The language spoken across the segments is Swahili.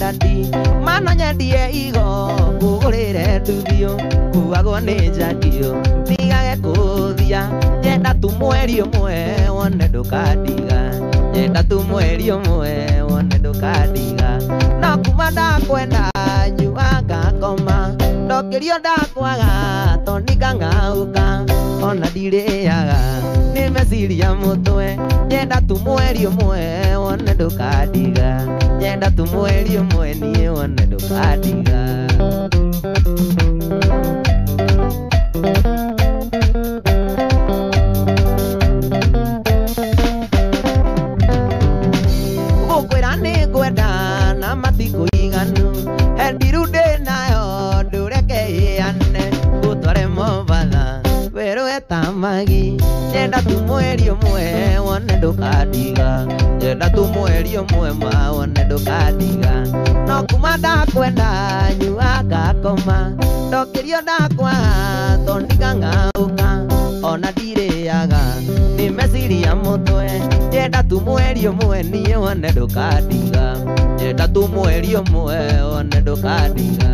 dadi mano nyendie igo ngugurire nduthio kuagwo ni njakio ndigage kuthia nyenda tu mweri umwe wone ndukandiga nyenda tu mweri umwe wone ndukandiga no kuma ndakwenda nyuaga ngoma ndokirio ndakwaga tonika ngauka ona ndiriaga ni meciria mutwe nyenda tu mweri umwe wone ndukandiga nyenda tu mweri umwe nie wone ndukandiga gukwira ni ngwenda na matiku iganu endirude nayo ndureke ane gutware Mombasa werwe tamagi nyenda tu mweri umwe wone ndukandiga nyenda tu mweri umwe ma wone ndukandiga no kuma ndakwenda nyuaga ngoma ndokirio ndakwa tonika ngauka ona ndiriaga ni meciria mutwe nyenda tu mweri umwe nie wone ndukandiga nyenda tu mweri umwe wone ndukandiga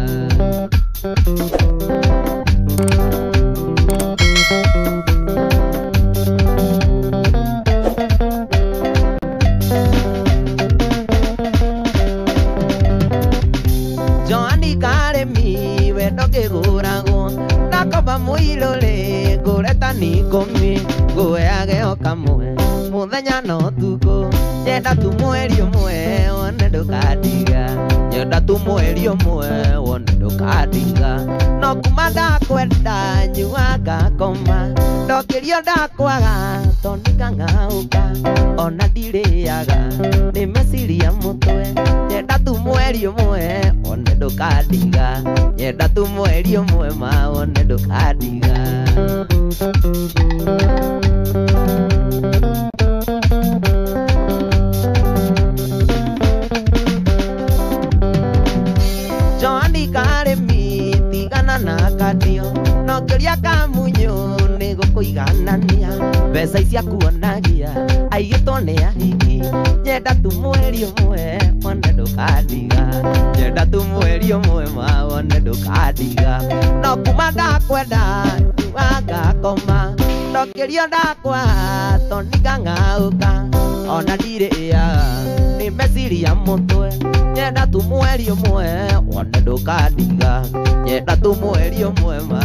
Joani Karemi wendo kiguragwo ndakoba muirore ngureta nikumi ngueage okamwe muthenya no tuko nyenda tu mweri umwe wone ndukandiga nyenda tu mweri umwe wone ndukandiga no kuma ndakwenda nyuaga ngoma ndokirio ndakwaga tonika ngauka ona ndiriaga ni meciria mutwe nyenda tu mweri umwe wone ndukandiga nyenda tu mweri umwe ma wone ndukandiga Joani Karemi tigana na kadio no kiria kamunyo ni gukuiganania mbeca icia kuonagia aigitwo ni ahiki nyenda tu mweri umwe wone ndukandiga nyenda tu mweri umwe ma wone ndukandiga no kuma ndakwenda nyuaga ngoma ndokirio ndakwa tonika ngauka ona ndiriaga ni meciria mutwe nyenda tu mweri umwe wone ndukandiga nyenda tu mweri umwe ma